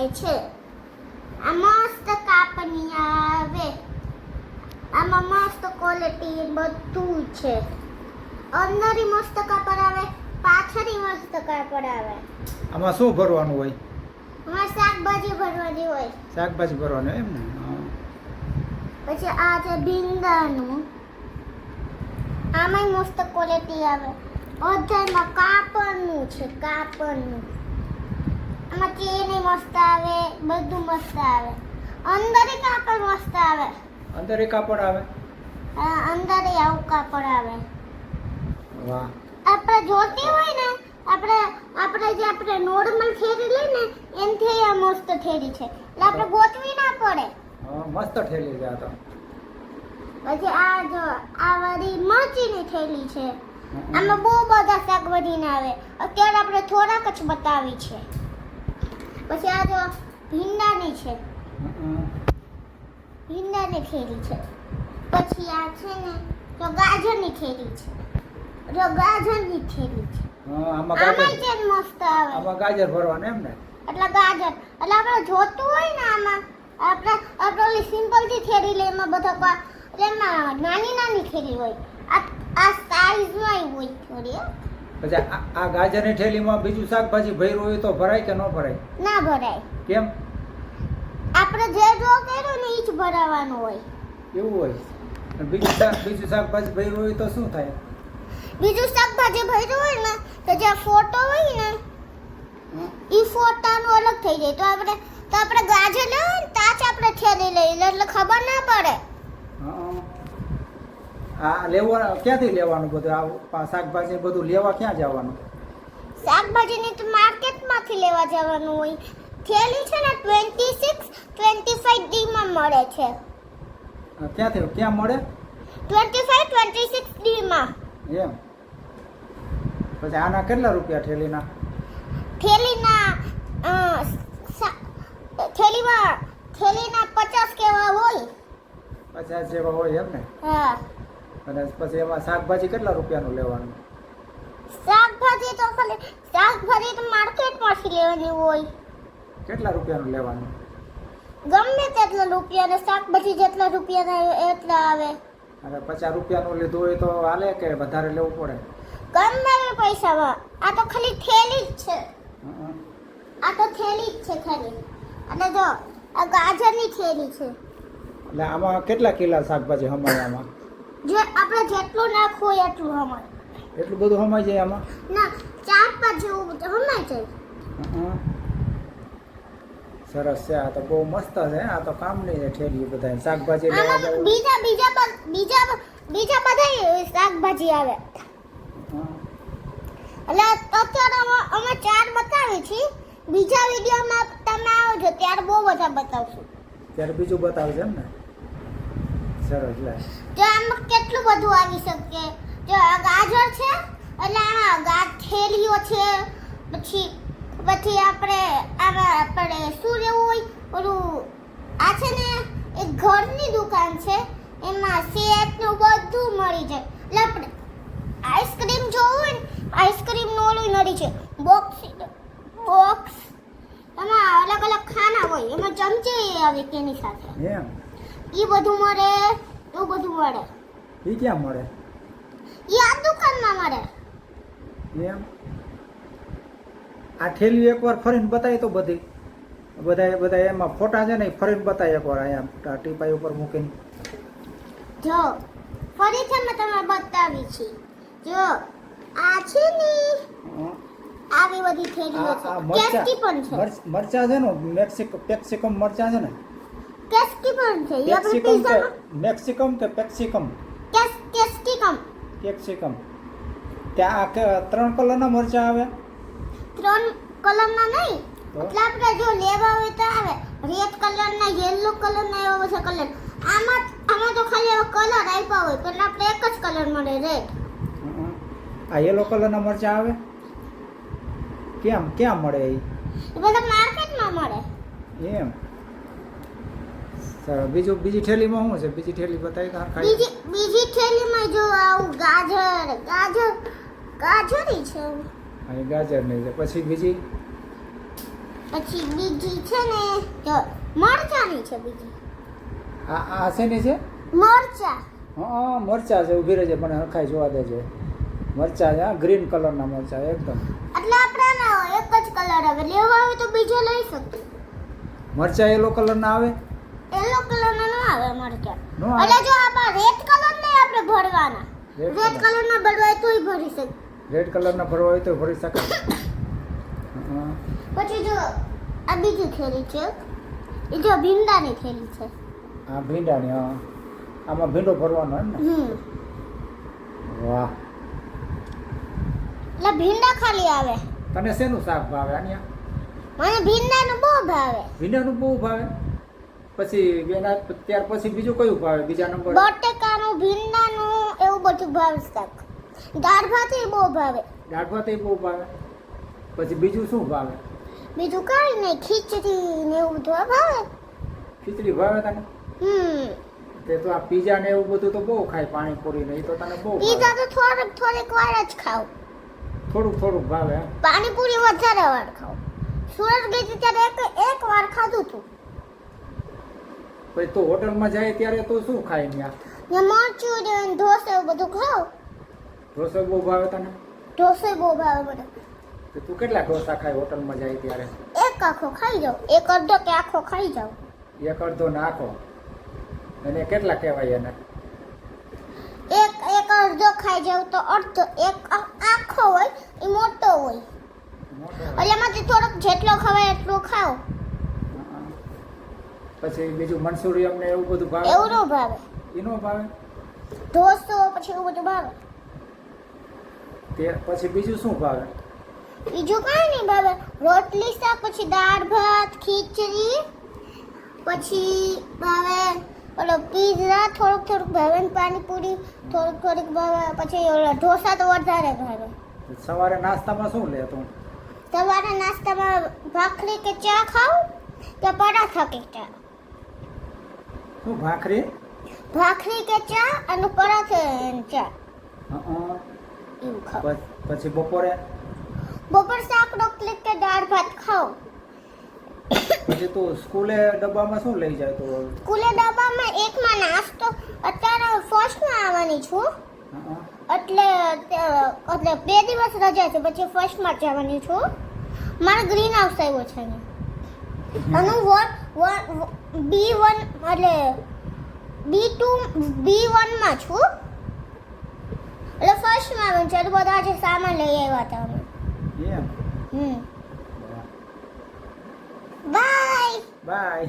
આવે છે. આ મસ્ત કાપની આવે. આમાં મસ્ત ક્વોલિટી બધું છે. અંદરથી મસ્ત કાપડ આવે, પાછળથી મસ્ત કાપડ આવે. આમાં શું ભરવાનું હોય? આમાં શાકભાજી ભરવાની હોય. શાકભાજી ભરવાનું એમ ને? પછી આ છે ભીંડાનું. આમાંય મસ્ત ક્વોલિટી આવે. અધરમાં કાપડનું છે, કાપડનું. આમાં ચેન મસ્ત આવે, બધું મસ્ત આવે. અંદરથી કાપડ મસ્ત આવે. અંદર કાપડ આવે? હા, અંદરથી આવું કાપડ આવે. વાહ. આપણે જોતી હોય ને, આપણે નોર્મલ થેલી લઈ ને એનથી આ મસ્ત થેલી છે. એટલે આપણે ગોતવી ના પડે. મસ્ત ઠેલી છે આ તો. પછી આ જો આ વાળી મરચીની થેલી છે. આમાં બહુ બધા શાકભાજી ના આવે. અત્યારે આપણે થોડાક જ બતાવી છે. પછી આ જો ભીંડાની છે. ભીંડાની થેલી છે. પછી આ છે ને તો ગાજરની થેલી છે. જો ગાજરની થેલી છે. આમાં આમાં ગાજર, છે મસ્ત આવે. આમાં ગાજર ભરવાનું એમ ને? એટલે ગાજર એટલે આપણે જોતું હોય ને આમાં આપણે ઓલી સિમ્પલ થી થેલી લે એમાં બધા એટલે એમાં નાની નાની થેલી હોય. આ સાઈઝમાં હોય થોડી. પછી આ ગાજરની થેલીમાં બીજું શાકભાજી ભર્યું હોય તો ભરાય કે ન ભરાય? ના ભરાય. કેમ? આપણે જે જો કર્યું ને એ જ ભરાવાનું હોય. એવું હોય? અને બીજું શાકભાજી ભર્યું હોય તો શું થાય? બીજું શાકભાજી ભર્યું હોય ને તો જે ફોટો હોય ને એ ફોટાનું અલગ થઈ જાય. તો આપણે ગાજર લેવું ને તાચ આપણે થેલી લઈએ એટલે ખબર ના પડે. આ લેવા ક્યાંથી લેવાનું બધું? આ શાકભાજી બધું લેવા ક્યાં જવાનું? શાકભાજીની તો માર્કેટમાંથી લેવા જવાનું હોય. થેલી છે ને 26-25 ડી માં મળે છે. ક્યાંથી ક્યાં મળે? 25-26 ડી માં. એમ? પછી આના કેટલા રૂપિયા થેલીના? થેલીના 50 કેવા હોય. 50 જેવા હોય એમ ને? હા. અને પછી એમાં શાકભાજી કેટલા રૂપિયાનું લેવાનું? શાકભાજી તો માર્કેટમાંથી લેવાની હોય. કેટલા રૂપિયાનું લેવાનું? ગમે તેટલા રૂપિયા. શાકભાજી જેટલા રૂપિયા એટલા આવે. અને 50 રૂપિયાનું લીધું હોય તો હાલે કે વધારે લેવું પડે? ગમે તે પૈસામાં. આ તો ખાલી થેલી જ છે. આ તો થેલી જ છે ખાલી. અને જો આ ગાજરની થેલી છે. એટલે આમાં કેટલા કિલા શાકભાજી હમાય આમાં? જે આપણે જેટલું નાખવું હોય એટલું હમાય. એટલું બધું હમાય જાય આમાં? ના, 4-5 જેવું હમાય જાય. સરસ છે. આ તો બહુ મસ્ત છે. આ તો કામની છે થેલી બધા શાકભાજી લેવા આમાં બીજા બધા શાકભાજી આવે. એટલે અત્યારે અમે 4 બતાવી છે. બીજા વિડીયોમાં તમે આવજો ત્યારે બહુ બધા બતાવશું. ત્યારે બીજું બતાવશે એમ ને? સરસ. લે જો આમાં કેટલું બધું આવી શકે. જો આ ગાજર છે એટલે આમાં થેલીઓ છે. પછી આપણે શું લેવું હોય ઓલું આ છે ને એક ઘરની દુકાન છે. એમાં સેટનું બધું મળી જાય. એટલે આપણે આઈસ્ક્રીમ જોવું હોય ને આઈસ્ક્રીમનું ઓલું મળી છે બોક્સ. એમાં અલગ અલગ ખાના હોય. એમાં ચમચી આવે તેની સાથે. એમ? એ બધું મળે. એવું બધું મળે. એ ક્યાં મળે? એ આ દુકાનમાં મળે. એમ? આ થેલી એકવાર ફરીને બતાવી તો બધા એમાં ફોટા છે ને એ ફરીને બતાવી એકવાર અહીંયા ટીપાઈ ઉપર મૂકીને. જો ફરીથી મેં તમને બતાવી છે. જો આ છે ને આવી બધી થેલીઓ છે. કેસ્કી પણ છે. મરચા છે ને પેપ્સિકમ મરચા છે ને? કેસ્કી પણ છે. એ આપણે મેક્સિકમ કે પેપ્સિકમ? કેપ્સિકમ. ત્યાં 3 કલરના મરચા આવે? 3 કલરના નહીં. એટલે આપણે જો લેવા હોય તો આવે રેડ કલરના, યેલો કલરના, એવા બધા કલર. આમાં તો ખાલી એવો કલર આપ્યા હોય પણ આપણે એક જ કલર મળે રેડ. આ યેલો કલરના મરચા આવે? ક્યાં મળે એ? બધા માર્કેટમાં મળે. એમ? સરસ. બીજી થેલીમાં શું છે? બીજી થેલી બતાવી તો. બીજી થેલીમાં જો આવું ગાજરી છે. અહીં ગાજર નહીં છે. પછી બીજી પછી બીજી છે ને જો મરચાની છે બીજી આ શેની છે? મરચા હા મરચા છે, ઊભી રહેજે મને હરખાઈ જોવા દેજે. મરચા છે, ગ્રીન કલરના મરચા એકદમ. એટલે આપણે એક જ કલર આવે, લેવા હોય તો બીજો લઈ શકીએ. મરચા યલો કલરના આવે? યલો કલરના ન આવે મરચા. નો આવે? એટલે જો આમાં રેડ કલર ને આપણે ભરવાના, Red રેડ colour. કલરના ભરવાય તોય ભરી શકે. રેડ કલરના ભરવા હોય તો ભરી શકાય. હા. પછી જો આ બીજી થેલી છે, એ જો ભીંડાની થેલી છે. આ ભીંડાની, હા. આમાં ભીંડો ભરવાનો એમ ને? વાહ. એટલે ભીંડા ખાલી આવે. તને શેનું શાક ભાવે આન્યા? મને ભીંડાનું બહુ ભાવે. ભીંડાનું બહુ ભાવે. પછી એના ત્યાર પછી બીજું કયું ભાવે બીજા નંબર? બટેકાનું, ભીંડાનું એવું બધું ભાવે શાક. દાળ ભાત એ બહુ ભાવે. દાળ ભાત એ બહુ ભાવે. પછી બીજું શું ભાવે? બીજું કાંઈ નહીં, ખીચડી ને એવું બધું ભાવે. ખીચડી ભાવે તને? હમ તે તો આ પીઝા ને એવું બધું તો બહુ ખાય, પાણીપુરી ને એ તો તને બહુ પીઝા ભાવે. તો થોડીક વાર જ ખાવ. થોડુંક ભાવે એમ. પાણીપુરી વધારે વાર ખાવ. સુરત ગઈ હતી ત્યારે એક વાર ખાધું હતું. પછી તો હોટલમાં જાય ત્યારે તો શું ખાય ત્યાં? ને મંચુરિયન, ઢોસા એવું બધું ખાવ. ઢોસો બહુ ભાવે તને? ઢોસા બહુ ભાવે મને. તો તું કેટલા ઢોસા ખાય હોટલમાં જાય ત્યારે? એક આખો ખાઈ જાવ, એક અડધો કે આખો ખાઈ જાવ. એક અડધો નાખો એને કેટલા કહેવાય એને? એક અડધો ખાઈ જાવ તો અડધો, એક આખો હોય એ મોટો હોય. મોટો એટલે એમાંથી થોડોક જેટલો ખવાય એટલું ખાવ. હા. પછી બીજું મંચુરિયન ને એવું બધું ભાવે? એવું ન ભાવે. એનો ભાવે? ઢોસો પછી એવું બધું ભાવે. તે પછી બીજું શું ભાવે? બીજું કાંઈ નહીં ભાવે. રોટલી શાક, પછી દાળ ભાત, ખીચડી, પછી ભાવે ઓલો પીઝા થોડુંક ભાવે, ને પાણીપુરી થોડીક ભાવે. પછી ઓલા ઢોસા તો વધારે ભાવે. સવારે નાસ્તામાં શું લે તું? સવારે નાસ્તામાં ભાખરી કે ચા ખાવ કે પરાઠા કે ચા? શું ભાખરી? ભાખરી કે ચા અને પરાઠા અને ચા હં. એવું ખાવ. પછી બપોરે? બપોર શાક રોટલી કે દાળ ભાત ખાવ. પછી તું સ્કૂલે ડબ્બામાં શું લઈ જાય તું? સ્કૂલે ડબ્બામાં એકમાં નાસ્તો, અત્યારે ફર્સ્ટમાં આવવાની છું હં. એટલે 2 દિવસ રજા છે, પછી ફર્સ્ટમાં જવાની છું. મારે ગ્રીન હાઉસ આવ્યો છે અહીંયા. અને B1 એટલે B1 માં છું, એટલે ફર્સ્ટમાં આવવાનું છે. એટલે બધા આજે સામાન લઈ આવ્યા હતા અમે. એમ. બાય. બાય.